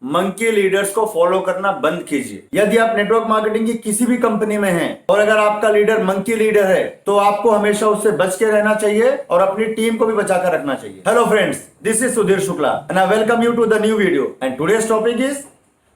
Monkey leaders को follow करना बंद कीजिए। यदि आप नेटवर्क मार्केटिंग की किसी भी कंपनी में हैं और अगर आपका लीडर मंकी लीडर है तो आपको हमेशा उससे बच के रहना चाहिए और अपनी टीम को भी बचा कर रखना चाहिए। Hello friends, this is Sudhir Shukla and I welcome you to the new video and today's topic is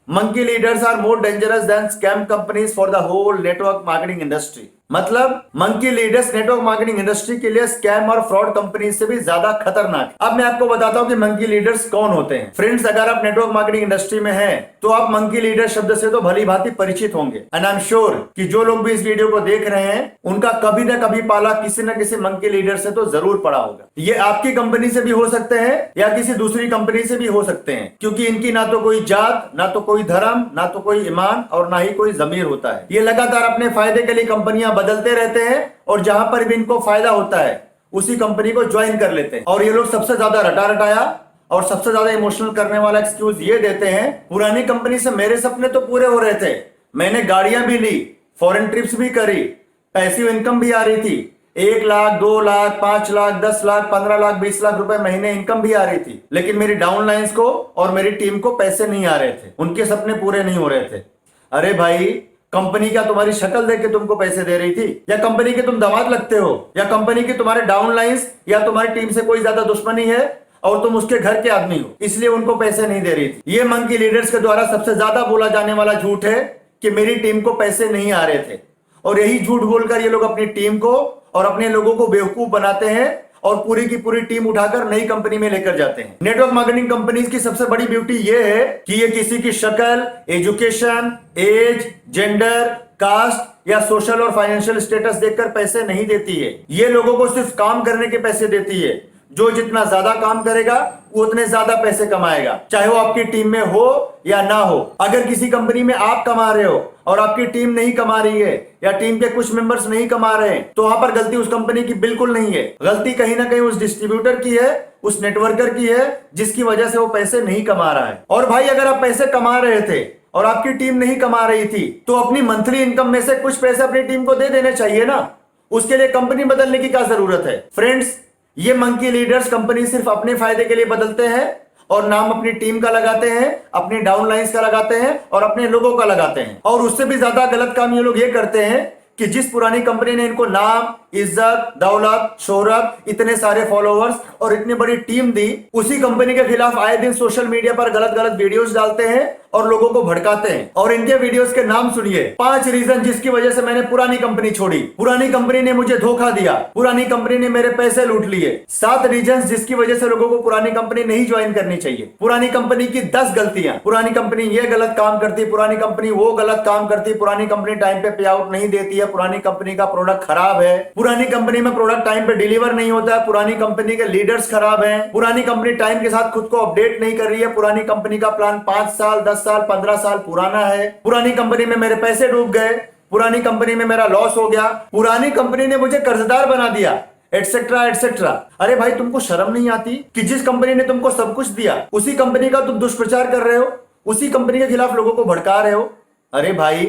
monkey leaders are more dangerous than scam companies for the whole network marketing industry. मतलब monkey leaders network marketing industry के लिए scam और fraud company से भी ज्यादा खतरनाक। अब मैं आपको बताता हूं कि मंकी लीडर्स कौन होते हैं। फ्रेंड्स, अगर आप नेटवर्क मार्केटिंग इंडस्ट्री में हैं तो आप मंकी लीडर शब्द से तो भली भांति परिचित होंगे एंड आई एम श्योर कि जो लोग भी इस वीडियो को देख रहे हैं उनका कभी ना कभी पाला किसी न किसी मंकी लीडर से तो जरूर पड़ा होगा। ये आपकी कंपनी से भी हो सकते हैं या किसी दूसरी कंपनी से भी हो सकते हैं, क्योंकि इनकी ना तो कोई जात, ना तो कोई धर्म, ना तो कोई ईमान और ना ही कोई जमीर होता है। ये लगातार अपने फायदे के लिए कंपनियां बदलते रहते हैं और जहां पर भी इनको फायदा होता है उसी कंपनी को ज्वाइन कर लेते हैं। और ये लोग सबसे ज्यादा रटा रटाया और सबसे ज्यादा इमोशनल करने वाला एक्सक्यूज ये देते हैं, पुरानी कंपनी से मेरे सपने तो पूरे हो रहे थे, मैंने गाड़ियां भी ली, फॉरेन ट्रिप्स भी करी, पैसिव इनकम भी आ रही थी, 1 लाख 2 लाख 5 लाख 10 लाख 15 लाख 20 लाख रुपए महीने इनकम भी आ रही थी, लेकिन मेरी डाउनलाइंस को और मेरी टीम को पैसे नहीं आ रहे थे, उनके सपने पूरे नहीं हो रहे थे। अरे भाई, कंपनी क्या तुम्हारी शक्ल देख के तुमको पैसे दे रही थी, या कंपनी के तुम दामाद लगते हो, या कंपनी की तुम्हारे डाउनलाइंस या तुम्हारी टीम से कोई ज्यादा दुश्मनी है और तुम उसके घर के आदमी हो इसलिए उनको पैसे नहीं दे रही थी। ये मंकी लीडर्स के द्वारा सबसे ज्यादा बोला जाने वाला झूठ है कि मेरी टीम को पैसे नहीं आ रहे थे, और यही झूठ बोलकर ये लोग अपनी टीम को और अपने लोगों को बेवकूफ बनाते हैं और पूरी की पूरी टीम उठाकर नई कंपनी में लेकर जाते हैं। नेटवर्क मार्केटिंग कंपनीज की सबसे बड़ी ब्यूटी ये है कि ये किसी की शक्ल, एजुकेशन, एज, जेंडर, कास्ट या सोशल और फाइनेंशियल स्टेटस देखकर पैसे नहीं देती है। ये लोगों को सिर्फ काम करने के पैसे देती है। जो जितना ज्यादा काम करेगा वो उतने ज्यादा पैसे कमाएगा, चाहे वो आपकी टीम में हो या ना हो। अगर किसी कंपनी में आप कमा रहे हो और आपकी टीम नहीं कमा रही है या टीम के कुछ मेंबर्स नहीं कमा रहे हैं तो वहां पर गलती उस कंपनी की बिल्कुल नहीं है। गलती कहीं ना कहीं उस डिस्ट्रीब्यूटर की है, उस नेटवर्कर की है, जिसकी वजह से वो पैसे नहीं कमा रहा है। और भाई, अगर आप पैसे कमा रहे थे और आपकी टीम नहीं कमा रही थी तो अपनी मंथली इनकम में से कुछ पैसे अपनी टीम को दे देने चाहिए ना। उसके लिए कंपनी बदलने की क्या जरूरत है। फ्रेंड्स, ये मंकी लीडर्स कंपनी सिर्फ अपने फायदे के लिए बदलते हैं और नाम अपनी टीम का लगाते हैं, अपनी डाउनलाइंस का लगाते हैं और अपने लोगों का लगाते हैं। और उससे भी ज्यादा गलत काम ये लोग ये करते हैं कि जिस पुरानी कंपनी ने इनको नाम, इज्जत, दौलत, शोहरत, इतने सारे फॉलोअर्स और इतनी बड़ी टीम दी, उसी कंपनी के खिलाफ आए दिन सोशल मीडिया पर गलत गलत वीडियोस डालते हैं और लोगों को भड़काते हैं। और इनके वीडियोस के नाम सुनिए, 5 रीजन जिसकी वजह से मैंने पुरानी कंपनी छोड़ी, पुरानी कंपनी ने मुझे धोखा दिया, पुरानी कंपनी ने मेरे पैसे लूट लिए, 7 रीजन जिसकी वजह से लोगों को पुरानी कंपनी नहीं ज्वाइन करनी चाहिए, पुरानी कंपनी की 10 गलतियां, पुरानी कंपनी ये गलत काम करती, पुरानी कंपनी वो गलत काम करती, पुरानी कंपनी टाइम पे पे आउट नहीं देती है, पुरानी कंपनी का प्रोडक्ट खराब है, पुरानी कंपनी में प्रोडक्ट टाइम पे डिलीवर नहीं होता है, पुरानी कंपनी के लीडर्स खराब हैं, पुरानी कंपनी टाइम के साथ खुद को अपडेट नहीं कर रही है, पुरानी कंपनी का प्लान 5 साल 10 साल 15 साल पुराना है, पुरानी कंपनी में मेरे पैसे डूब गए, पुरानी कंपनी में मेरा लॉस हो गया, पुरानी कंपनी ने मुझे कर्जदार बना दिया, एटसेट्रा एटसेट्रा। अरे भाई, तुमको शर्म नहीं आती कि जिस कंपनी ने तुमको सब कुछ दिया उसी कंपनी का तुम दुष्प्रचार कर रहे हो, उसी कंपनी के खिलाफ लोगों को भड़का रहे हो। अरे भाई,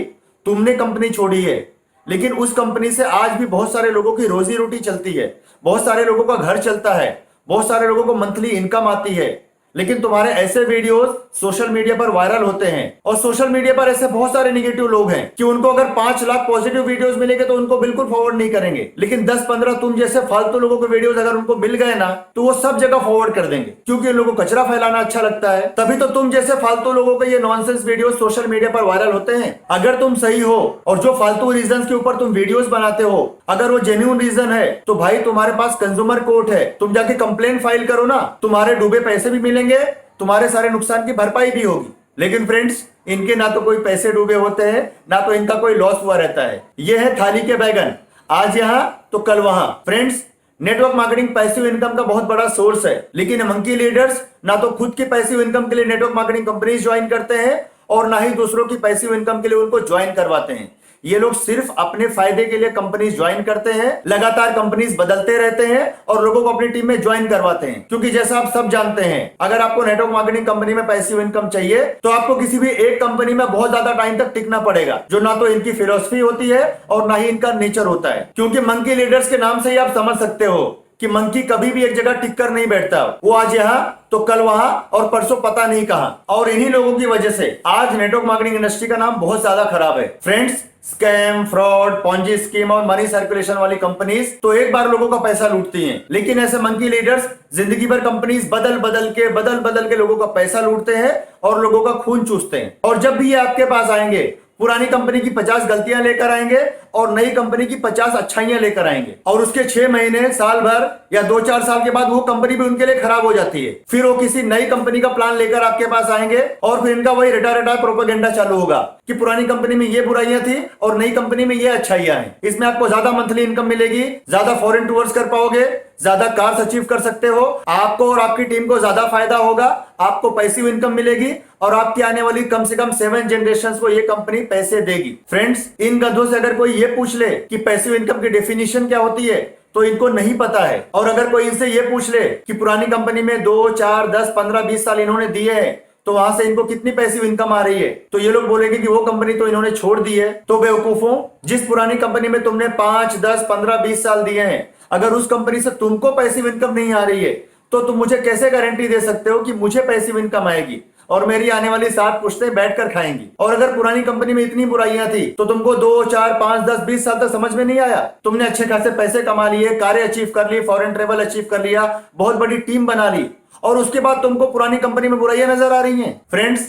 तुमने कंपनी छोड़ी है लेकिन उस कंपनी से आज भी बहुत सारे लोगों की रोजी रोटी चलती है, बहुत सारे लोगों का घर चलता है, बहुत सारे लोगों को मंथली इनकम आती है। लेकिन तुम्हारे ऐसे वीडियोस सोशल मीडिया पर वायरल होते हैं और सोशल मीडिया पर ऐसे बहुत सारे नेगेटिव लोग हैं कि उनको अगर 5 लाख पॉजिटिव वीडियोस मिलेंगे तो उनको बिल्कुल फॉरवर्ड नहीं करेंगे, लेकिन 10-15 तुम जैसे फालतू लोगों के वीडियोस अगर उनको मिल गए ना तो वो सब जगह फॉरवर्ड कर देंगे, क्योंकि उन लोगों को कचरा फैलाना अच्छा लगता है। तभी तो तुम जैसे फालतू लोगों के ये नॉनसेंस वीडियोस सोशल मीडिया पर वायरल होते हैं। अगर तुम सही हो और जो फालतू रीजन के ऊपर तुम वीडियोस बनाते हो अगर वो जेन्युइन रीजन है तो भाई तुम्हारे पास कंज्यूमर कोर्ट है, तुम जाके कंप्लेन फाइल करो ना, तुम्हारे डूबे पैसे भी मिलेंगे, तुम्हारे सारे नुकसान की भरपाई भी होगी। लेकिन फ्रेंड्स, इनके ना तो कोई पैसे डूबे होते हैं ना तो इनका कोई लॉस हुआ रहता है। ये है थाली के बैगन, आज यहां तो कल वहां। Friends, network marketing passive income का बहुत बड़ा सोर्स है, लेकिन मंकी लीडर्स ना तो खुद की पैसिव इनकम के लिए नेटवर्क मार्केटिंग कंपनीज ज्वाइन करते हैं और ना ही दूसरों की पैसिव इनकम के लिए उनको ज्वाइन करवाते हैं। ये लोग सिर्फ अपने फायदे के लिए कंपनीज ज्वाइन करते हैं, लगातार कंपनीज बदलते रहते हैं और लोगों को अपनी टीम में ज्वाइन करवाते हैं। क्योंकि जैसा आप सब जानते हैं, अगर आपको नेटवर्क मार्केटिंग कंपनी में पैसिव इनकम चाहिए तो आपको किसी भी एक कंपनी में बहुत ज्यादा टाइम तक टिकना पड़ेगा, जो ना तो इनकी फिलॉसफी होती है और ना ही इनका नेचर होता है। क्योंकि मंकी लीडर्स के नाम से ही आप समझ सकते हो कि मंकी कभी भी एक जगह टिक कर नहीं बैठता। वो आज यहाँ तो कल वहां और परसों पता नहीं कहां। और इन्हीं लोगों की वजह से आज नेटवर्क मार्केटिंग इंडस्ट्री का नाम बहुत ज्यादा खराब है। Friends, scam, fraud, Ponzi scheme और मनी सर्कुलेशन वाली कंपनीज तो एक बार लोगों का पैसा लूटती हैं, लेकिन ऐसे मंकी लीडर्स जिंदगी भर कंपनीज बदल बदल के लोगों का पैसा लूटते हैं और लोगों का खून चूसते हैं। और जब भी ये आपके पास आएंगे, पुरानी कंपनी की 50 गलतियां लेकर आएंगे और नई कंपनी की 50 अच्छाइयां लेकर आएंगे। और उसके 6 महीने, साल भर या 2-4 साल के बाद वो कंपनी भी उनके लिए खराब हो जाती है। फिर वो किसी नई कंपनी का प्लान लेकर आपके पास आएंगे और फिर इनका वही रटा प्रोपेगेंडा चालू होगा कि पुरानी कंपनी में ये बुराइयां थी और नई कंपनी में ये अच्छाइयां हैं। इसमें आपको ज्यादा मंथली इनकम मिलेगी, ज्यादा फॉरेन टूर्स कर पाओगे, ज्यादा कार्स अचीव कर सकते हो, आपको और आपकी टीम को ज्यादा फायदा होगा, आपको पैसिव इनकम मिलेगी और आपकी आने वाली कम से कम 7 जनरेशंस को ये कंपनी पैसे देगी। फ्रेंड्स, इन गधों से अगर कोई ये पूछ ले कि पैसिव इनकम की डेफिनेशन क्या होती है तो इनको नहीं पता है। और अगर कोई इनसे ये पूछ ले कि पुरानी कंपनी में 2, 4, 10, 15, 20 साल इन्होंने दिए हैं तो वहां से इनको कितनी पैसिव इनकम आ रही है, तो ये लोग बोलेंगे कि वो कंपनी तो इन्होंने छोड़ दी है। तो बेवकूफों, जिस पुरानी कंपनी में तुमने 5, 10, 15, 20 साल दिए हैं, अगर उस कंपनी से तुमको पैसिव इनकम नहीं आ रही है तो तुम मुझे कैसे गारंटी दे सकते हो कि मुझे पैसिव इनकम आएगी और मेरी आने वाली 7 पुश्तें बैठकर खाएंगी। और अगर पुरानी कंपनी में इतनी बुराइयां थी तो तुमको 2, 4, 5, 10, 20 साल तक समझ में नहीं आया। तुमने अच्छे खासे पैसे कमा लिए, कारें अचीव कर ली, फॉरेन ट्रेवल अचीव कर लिया, बहुत बड़ी टीम बना ली और उसके बाद तुमको पुरानी कंपनी में बुराइयां नजर आ रही हैं। फ्रेंड्स,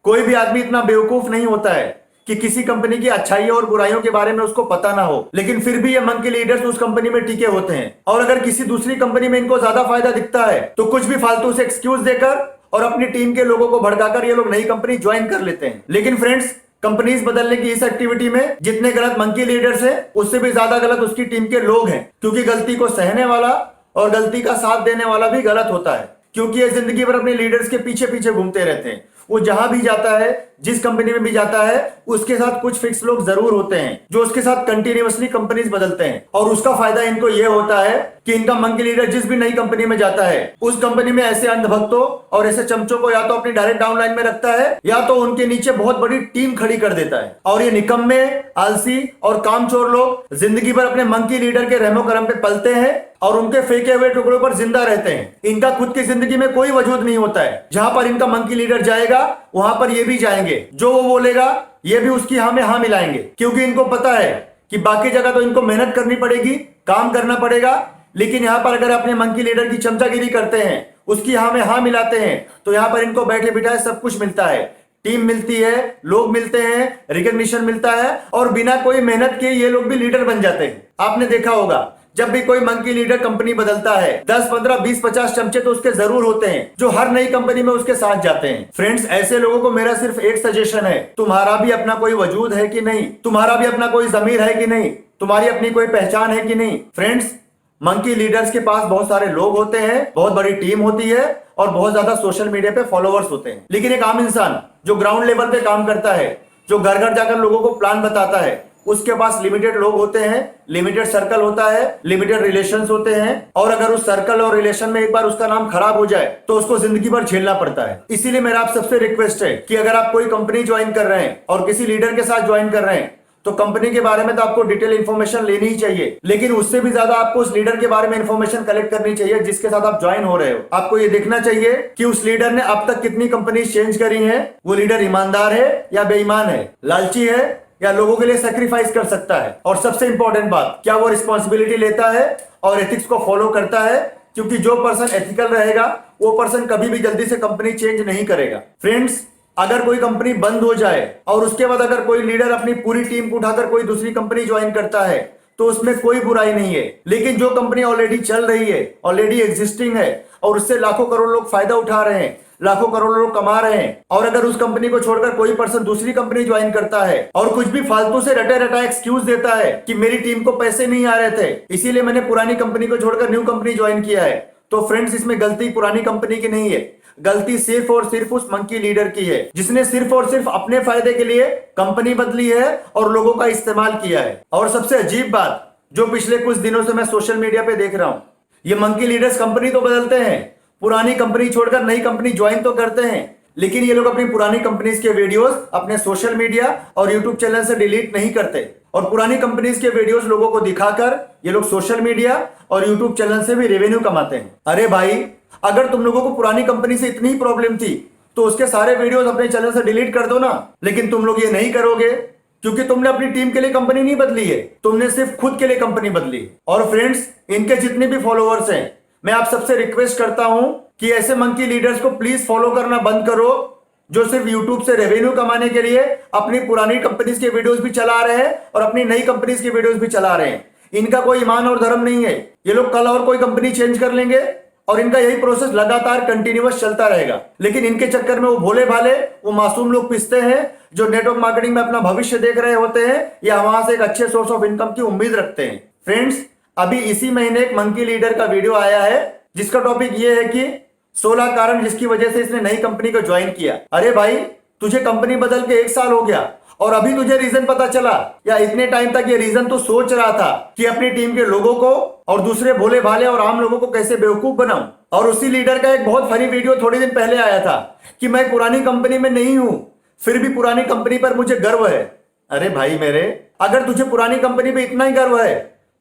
कोई भी आदमी इतना बेवकूफ नहीं होता है कि किसी कंपनी की अच्छाइयों और बुराइयों के बारे में उसको पता ना हो, लेकिन फिर भी ये मंकी लीडर्स उस कंपनी में टिके होते हैं। और अगर किसी दूसरी कंपनी में इनको ज्यादा फायदा दिखता है तो कुछ भी फालतू से एक्सक्यूज देकर और अपनी टीम के लोगों को भड़काकर ये लोग नई कंपनी ज्वाइन कर लेते हैं। लेकिन फ्रेंड्स, कंपनीज बदलने की इस एक्टिविटी में जितने गलत मंकी लीडर्स हैं उससे भी ज्यादा गलत उसकी टीम के लोग हैं, क्योंकि गलती को सहने वाला और गलती का साथ देने वाला भी गलत होता है। क्योंकि ये जिंदगी भर अपने लीडर्स के पीछे पीछे घूमते रहते हैं। वो जहां भी जाता है, जिस कंपनी में भी जाता है, उसके साथ कुछ फिक्स लोग जरूर होते हैं जो उसके साथ कंटिन्यूअसली कंपनीज बदलते हैं। और उसका फायदा इनको ये होता है कि इनका मंकी लीडर जिस भी नई कंपनी में जाता है उस कंपनी में ऐसे अंधभक्तों और ऐसे चमचों को या तो अपनी डायरेक्ट डाउनलाइन में रखता है या तो उनके नीचे बहुत बड़ी टीम खड़ी कर देता है। और ये निकम्मे, आलसी और कामचोर लोग जिंदगी भर अपने मंकी लीडर के रहमो करम पे पलते हैं और उनके फेंके हुए टुकड़ों पर जिंदा रहते हैं। इनका खुद की जिंदगी में कोई वजूद नहीं होता है। जहां पर इनका मंकी लीडर जाएगा वहां पर ये भी जाएंगे, जो वो बोलेगा ये भी उसकी हाँ में हाँ मिलाएंगे, क्योंकि इनको पता है कि बाकी जगह तो इनको मेहनत करनी पड़ेगी, काम करना पड़ेगा, लेकिन यहां पर अगर अपने मंकी लीडर की चमचागिरी करते हैं, उसकी हाँ में हाँ मिलाते हैं, तो यहां पर इनको बैठे बिठाए सब कुछ मिलता है। टीम मिलती है, लोग मिलते हैं, रिकॉग्निशन मिलता है और बिना कोई मेहनत के ये लोग भी लीडर बन जाते हैं। आपने देखा होगा जब भी कोई मंकी लीडर कंपनी बदलता है 10, 15, 20, 50 चमचे तो उसके जरूर होते हैं जो हर नई कंपनी में उसके साथ जाते हैं। फ्रेंड्स, ऐसे लोगों को मेरा सिर्फ एक सजेशन है, तुम्हारा भी अपना कोई वजूद है कि नहीं, तुम्हारा भी अपना कोई जमीर है कि नहीं, तुम्हारी अपनी कोई पहचान है कि नहीं। फ्रेंड्स, मंकी लीडर्स के पास बहुत सारे लोग होते हैं, बहुत बड़ी टीम होती है और बहुत ज्यादा सोशल मीडिया पे फॉलोअर्स होते हैं, लेकिन एक आम इंसान जो ग्राउंड लेवल पे काम करता है, जो घर घर जाकर लोगों को प्लान बताता है, उसके पास लिमिटेड लोग होते हैं, लिमिटेड सर्कल होता है, लिमिटेड रिलेशंस होते हैं। और अगर उस सर्कल और रिलेशन में एक बार उसका नाम खराब हो जाए तो उसको जिंदगी भर झेलना पड़ता है। इसीलिए मेरा आप सबसे रिक्वेस्ट है कि अगर आप कोई कंपनी ज्वाइन कर रहे हैं और किसी लीडर के साथ ज्वाइन कर रहे हैं तो कंपनी के बारे में तो आपको डिटेल इंफॉर्मेशन लेनी ही चाहिए, लेकिन उससे भी ज्यादा आपको उस लीडर के बारे में इंफॉर्मेशन कलेक्ट करनी चाहिए जिसके साथ आप ज्वाइन हो रहे हो। आपको ये देखना चाहिए कि उस लीडर ने अब तक कितनी कंपनी चेंज करी है, वो लीडर ईमानदार है या बेईमान है, लालची है या लोगों के लिए सैक्रिफाइस कर सकता है, और सबसे इंपॉर्टेंट बात, क्या वो रिस्पॉन्सिबिलिटी लेता है और एथिक्स को फॉलो करता है। क्योंकि जो पर्सन एथिकल रहेगा वो पर्सन कभी भी जल्दी से कंपनी चेंज नहीं करेगा। फ्रेंड्स, अगर कोई कंपनी बंद हो जाए और उसके बाद अगर कोई लीडर अपनी पूरी टीम को उठाकर कोई दूसरी कंपनी ज्वाइन करता है तो उसमें कोई बुराई नहीं है, लेकिन जो कंपनी ऑलरेडी चल रही है, ऑलरेडी एग्जिस्टिंग है और उससे लाखों करोड़ लोग फायदा उठा रहे हैं, लाखों करोड़ लोग कमा रहे हैं, और अगर उस कंपनी को छोड़कर कोई पर्सन दूसरी कंपनी ज्वाइन करता है और कुछ भी फालतू से रटे रटा एक्सक्यूज देता है कि मेरी टीम को पैसे नहीं आ रहे थे इसीलिए मैंने पुरानी कंपनी को छोड़कर न्यू कंपनी ज्वाइन किया है, तो फ्रेंड्स, इसमें गलती पुरानी कंपनी की नहीं है, गलती सिर्फ और सिर्फ उस मंकी लीडर की है जिसने सिर्फ और सिर्फ अपने फायदे के लिए कंपनी बदली है और लोगों का इस्तेमाल किया है। और सबसे अजीब बात जो पिछले कुछ दिनों से मैं सोशल मीडिया पे देख रहा हूं, ये मंकी लीडर्स कंपनी तो बदलते हैं, पुरानी कंपनी छोड़कर नई कंपनी ज्वाइन तो करते हैं, लेकिन ये लोग अपनी पुरानी कंपनीज के वीडियोस अपने सोशल मीडिया और यूट्यूब चैनल से डिलीट नहीं करते। और पुरानी कंपनीज के वीडियोस लोगों को दिखाकर ये लोग सोशल मीडिया और यूट्यूब चैनल से भी रेवेन्यू कमाते हैं। अरे भाई, अगर तुम लोगों को पुरानी कंपनी से इतनी ही प्रॉब्लम थी तो उसके सारे वीडियोस अपने चैनल से डिलीट कर दो ना। लेकिन तुम लोग ये नहीं करोगे क्योंकि तुमने अपनी टीम के लिए कंपनी नहीं बदली है, तुमने सिर्फ खुद के लिए कंपनी बदली है। और फ्रेंड्स, इनके जितने भी फॉलोअर्स हैं, मैं आप सबसे रिक्वेस्ट करता हूं कि ऐसे मंकी लीडर्स को प्लीज फॉलो करना बंद करो जो सिर्फ यूट्यूब से रेवेन्यू कमाने के लिए अपनी पुरानी कंपनीज के वीडियोस भी चला रहे हैं और अपनी नई कंपनीज के वीडियोस भी चला रहे हैं। इनका कोई ईमान और धर्म नहीं है। ये लोग कल और कोई कंपनी चेंज कर लेंगे और इनका यही प्रोसेस लगातार कंटिन्यूअस चलता रहेगा। लेकिन इनके चक्कर में वो भोले भाले, वो मासूम लोग पिसते हैं जो नेटवर्क मार्केटिंग में अपना भविष्य देख रहे होते हैं या वहां से एक अच्छे सोर्स ऑफ इनकम की उम्मीद रखते हैं। फ्रेंड्स, अभी इसी महीने एक मंकी लीडर का वीडियो आया है जिसका टॉपिक ये है कि 16 कारण जिसकी वजह से इसने नई कंपनी को ज्वाइन किया। अरे भाई, तुझे कंपनी बदल के 1 साल हो गया और अभी तुझे रीजन पता चला, या इतने टाइम तक ये रीजन तो सोच रहा था कि अपनी टीम के लोगों को और दूसरे भोले भाले और आम लोगों को कैसे बेवकूफ बनाऊं। और उसी लीडर का एक बहुत फनी वीडियो थोड़े दिन पहले आया था कि मैं पुरानी कंपनी में नहीं हूं, फिर भी पुरानी कंपनी पर मुझे गर्व है। अरे भाई मेरे, अगर तुझे पुरानी कंपनी पे इतना ही गर्व है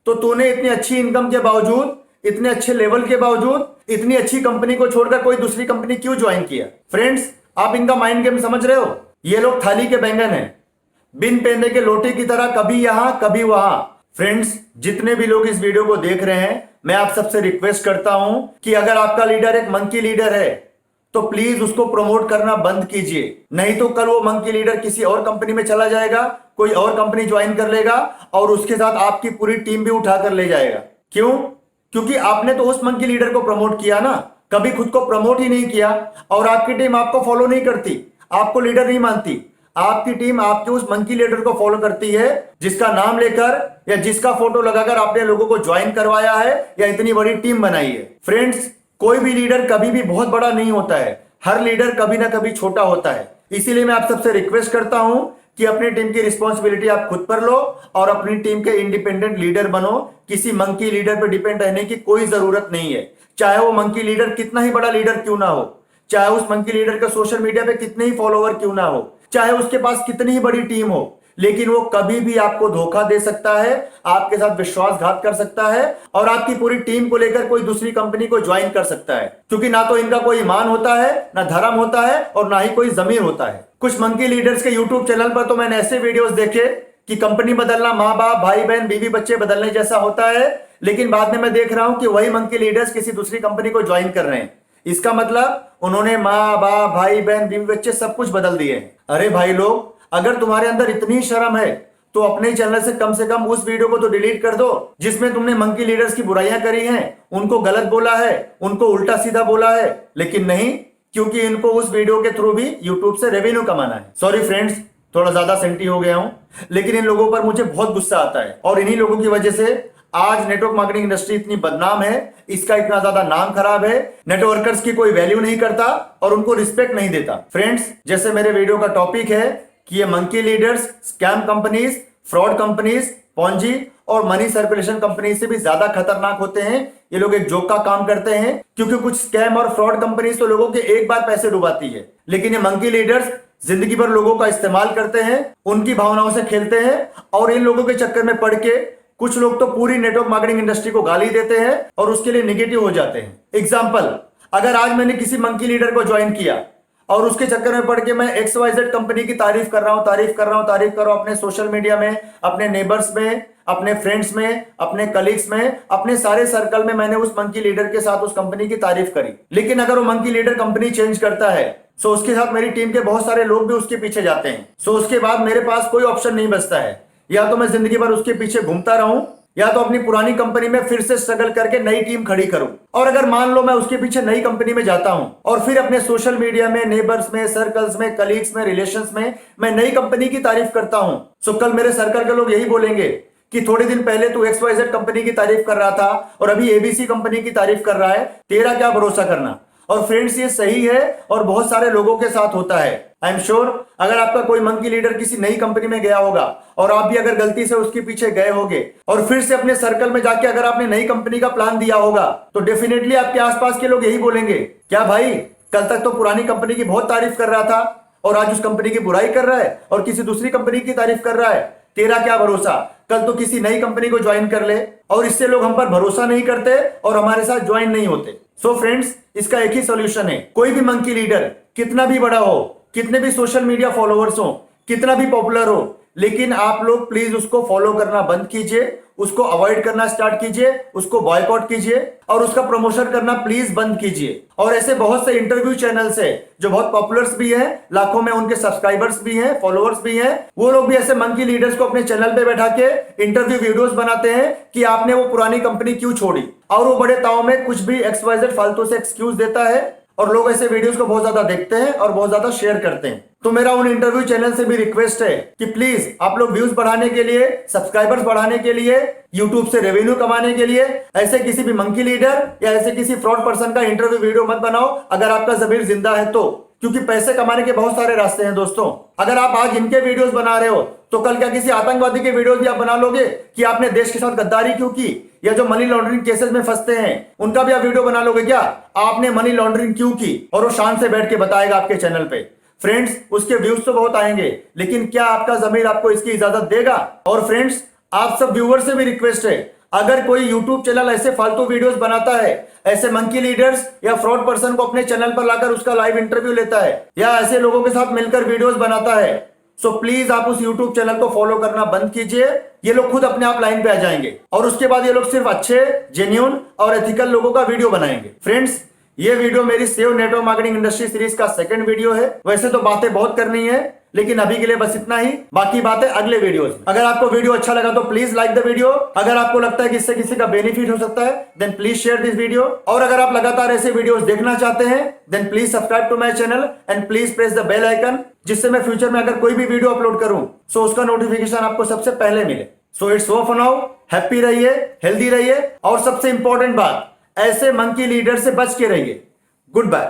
तो तूने इतनी अच्छी इनकम के बावजूद, इतने अच्छे लेवल के बावजूद, इतनी अच्छी कंपनी को छोड़कर कोई दूसरी कंपनी क्यों ज्वाइन किया? फ्रेंड्स, आप इनका माइंड गेम समझ रहे हो? ये लोग थाली के बैंगन हैं, बिन पेंदे के लोटे की तरह, कभी यहां कभी वहां। फ्रेंड्स, जितने भी लोग इस वीडियो को देख रहे हैं, मैं आप सबसे रिक्वेस्ट करता हूं कि अगर आपका लीडर एक मंकी लीडर है तो प्लीज उसको प्रमोट करना बंद कीजिए। नहीं तो कल वो मंकी लीडर किसी और कंपनी में चला जाएगा, कोई और कंपनी ज्वाइन कर लेगा और उसके साथ आपकी पूरी टीम भी उठाकर ले जाएगा। क्यों? क्योंकि आपने तो उस मंकी लीडर को प्रमोट किया ना, कभी खुद को प्रमोट ही नहीं किया। और आपकी टीम आपको फॉलो नहीं करती, आपको लीडर नहीं मानती। आपकी टीम आपके उस मंकी लीडर को फॉलो करती है जिसका नाम लेकर या जिसका फोटो लगाकर आपने लोगों को ज्वाइन करवाया है या इतनी बड़ी टीम बनाई है। फ्रेंड्स, कोई भी लीडर कभी भी बहुत बड़ा नहीं होता है, हर लीडर कभी ना कभी छोटा होता है। इसीलिए मैं आप सबसे रिक्वेस्ट करता हूं कि अपनी टीम की रिस्पॉन्सिबिलिटी आप खुद पर लो और अपनी टीम के इंडिपेंडेंट लीडर बनो। किसी मंकी लीडर पर डिपेंड रहने की कोई जरूरत नहीं है, चाहे वो मंकी लीडर कितना ही बड़ा लीडर क्यों ना हो, चाहे उस मंकी लीडर का सोशल मीडिया पे कितने ही फॉलोवर क्यों ना हो, चाहे उसके पास कितनी ही बड़ी टीम हो, लेकिन वो कभी भी आपको धोखा दे सकता है, आपके साथ विश्वासघात कर सकता है और आपकी पूरी टीम को लेकर कोई दूसरी कंपनी को ज्वाइन कर सकता है। क्योंकि ना तो इनका कोई ईमान होता है, ना धर्म होता है और ना ही कोई जमीर होता है। कुछ मंकी लीडर्स के यूट्यूब चैनल पर तो मैंने ऐसे वीडियोस देखे कि कंपनी बदलना माँ बाप, भाई बहन, बीवी बच्चे बदलने जैसा होता है, लेकिन बाद में मैं देख रहा हूं कि वही मंकी लीडर्स किसी दूसरी कंपनी को ज्वाइन कर रहे हैं। इसका मतलब उन्होंने माँ बाप, भाई बहन, बीवी बच्चे सब कुछ बदल दिए। अरे भाई लोग, अगर तुम्हारे अंदर इतनी शर्म है तो अपने चैनल से कम उस वीडियो को तो डिलीट कर दो जिसमें तुमने मंकी लीडर्स की बुराइयां करी हैं, उनको गलत बोला है, उनको उल्टा सीधा बोला है। लेकिन नहीं, क्योंकि इनको उस वीडियो के थ्रू भी यूट्यूब से रेवेन्यू कमाना है। सॉरी फ्रेंड्स, थोड़ा ज्यादा सेंटी हो गया हूं, लेकिन इन लोगों पर मुझे बहुत गुस्सा आता है और इन्हीं लोगों की वजह से आज नेटवर्क मार्केटिंग इंडस्ट्री इतनी बदनाम है, इसका इतना ज्यादा नाम खराब है, नेटवर्कर्स की कोई वैल्यू नहीं करता और उनको रिस्पेक्ट नहीं देता। फ्रेंड्स, जैसे मेरे वीडियो का टॉपिक है कि ये monkey leaders scam companies, fraud companies, Ponzi और मनी सर्कुलेशन कंपनी से भी ज्यादा खतरनाक होते हैं। ये लोग एक जोक का काम करते हैं, क्योंकि कुछ स्कैम और फ्रॉड कंपनीज तो लोगों के एक बार पैसे डुबाती है, लेकिन ये मंकी लीडर्स जिंदगी भर लोगों का इस्तेमाल करते हैं, उनकी भावनाओं से खेलते हैं और इन लोगों के चक्कर में पड़ के कुछ लोग तो पूरी नेटवर्क मार्केटिंग इंडस्ट्री को गाली देते हैं और उसके लिए निगेटिव हो जाते हैं। एग्जाम्पल, अगर आज मैंने किसी मंकी लीडर को ज्वाइन किया और उसके चक्कर में पड़ के मैं XYZ कंपनी की तारीफ कर रहा हूं अपने सोशल मीडिया में, अपने नेबर्स में, अपने फ्रेंड्स में, अपने कलीग्स में, अपने सारे सर्कल में मैंने उस मंकी लीडर के साथ उस कंपनी की तारीफ करी। लेकिन अगर वो मंकी लीडर कंपनी चेंज करता है सो उसके साथ मेरी टीम के बहुत सारे लोग भी उसके पीछे जाते हैं। सो उसके बाद मेरे पास कोई ऑप्शन नहीं बचता है, या तो मैं जिंदगी भर उसके पीछे घूमता रहूं या तो अपनी पुरानी कंपनी में फिर से स्ट्रगल करके नई टीम खड़ी करूं। और अगर मान लो मैं उसके पीछे नई कंपनी में जाता हूं और फिर अपने सोशल मीडिया में, नेबर्स में, सर्कल्स में, कलीग्स में, रिलेशंस में मैं नई कंपनी की तारीफ करता हूं, सो कल मेरे सर्कल के लोग यही बोलेंगे कि थोड़े दिन पहले तू XYZ कंपनी की तारीफ कर रहा था और अभी ABC कंपनी की तारीफ कर रहा है, तेरा क्या भरोसा करना। और फ्रेंड्स, ये सही है और बहुत सारे लोगों के साथ होता है। आई एम श्योर अगर आपका कोई मंकी लीडर किसी नई कंपनी में गया होगा और आप भी अगर गलती से उसके पीछे गए होगे और फिर से अपने सर्कल में जाके अगर आपने नई कंपनी का प्लान दिया होगा तो डेफिनेटली आपके आसपास के लोग यही बोलेंगे, क्या भाई कल तक तो पुरानी कंपनी की बहुत तारीफ कर रहा था और आज उस कंपनी की बुराई कर रहा है और किसी दूसरी कंपनी की तारीफ कर रहा है, तेरा क्या भरोसा, कल तो किसी नई कंपनी को ज्वाइन कर ले। और इससे लोग हम पर भरोसा नहीं करते और हमारे साथ ज्वाइन नहीं होते। सो फ्रेंड्स, इसका एक ही सॉल्यूशन है। कोई भी मंकी लीडर कितना भी बड़ा हो, कितने भी सोशल मीडिया फॉलोअर्स हो, कितना भी पॉपुलर हो, लेकिन आप लोग प्लीज उसको फॉलो करना बंद कीजिए, उसको अवॉइड करना स्टार्ट कीजिए, उसको बॉयकॉट कीजिए और उसका प्रमोशन करना प्लीज बंद कीजिए। और ऐसे बहुत से इंटरव्यू चैनल्स है जो बहुत पॉपुलर्स भी हैं, लाखों में उनके सब्सक्राइबर्स भी हैं, फॉलोअर्स भी हैं, वो लोग भी ऐसे मंकी लीडर्स को अपने चैनल पे बैठा के इंटरव्यू वीडियोस बनाते हैं कि आपने वो पुरानी कंपनी क्यों छोड़ी। और वो बड़े ताव में कुछ भी XYZ फालतू से एक्सक्यूज देता है और लोग ऐसे वीडियोस को बहुत ज्यादा देखते हैं और बहुत ज्यादा शेयर करते हैं। तो मेरा उन इंटरव्यू चैनल से भी रिक्वेस्ट है कि प्लीज आप लोग व्यूज बढ़ाने के लिए, सब्सक्राइबर्स बढ़ाने के लिए, यूट्यूब से रेवेन्यू कमाने के लिए ऐसे किसी भी मंकी लीडर या ऐसे किसी फ्रॉड पर्सन का इंटरव्यू वीडियो मत बनाओ, अगर आपका ज़मीर जिंदा है तो। क्योंकि पैसे कमाने के बहुत सारे रास्ते हैं दोस्तों। अगर आप आज इनके वीडियोस बना रहे हो तो कल क्या किसी आतंकवादी के वीडियोस भी आप बना लोगे कि आपने देश के साथ गद्दारी क्यों की, या जो मनी लॉन्ड्रिंग केसेस में फंसते हैं उनका भी आप वीडियो बना लोगे क्या, आपने मनी लॉन्ड्रिंग क्यों की, और वो शान से बैठ के बताएगा आपके चैनल पे। फ्रेंड्स, उसके व्यूज तो बहुत आएंगे, लेकिन क्या आपका ज़मीर आपको इसकी इजाजत देगा। और फ्रेंड्स, आप सब व्यूअर से भी रिक्वेस्ट है, अगर कोई YouTube चैनल ऐसे फालतू वीडियोस बनाता है, ऐसे मंकी लीडर्स या फ्रॉड पर्सन को अपने चैनल पर लाकर उसका लाइव इंटरव्यू लेता है या ऐसे लोगों के साथ मिलकर वीडियोस बनाता है, सो प्लीज आप उस YouTube चैनल को फॉलो करना बंद कीजिए। ये लोग खुद अपने आप लाइन पे आ जाएंगे और उसके बाद ये लोग सिर्फ अच्छे, जेन्युइन और एथिकल लोगों का वीडियो बनाएंगे। फ्रेंड्स, ये वीडियो मेरी save network marketing industry series का सेकंड वीडियो है। वैसे तो बातें बहुत करनी है, लेकिन अभी के लिए बस इतना ही, बाकी बातें अगले वीडियोस में। अगर आपको वीडियो अच्छा लगा तो प्लीज लाइक द वीडियो। अगर आपको लगता है कि इससे किसी का बेनिफिट हो सकता है then please share this video. और अगर आप लगातार ऐसे वीडियोस देखना चाहते हैं then please subscribe to my channel and please press the bell icon, जिससे मैं फ्यूचर में अगर कोई भी वीडियो अपलोड करूं सो उसका नोटिफिकेशन आपको सबसे पहले मिले। So it's all for now. Happy रहिए, हेल्दी रहिए और सबसे इंपॉर्टेंट बात, ऐसे मंकी लीडर से बच के रहिए। Good bye.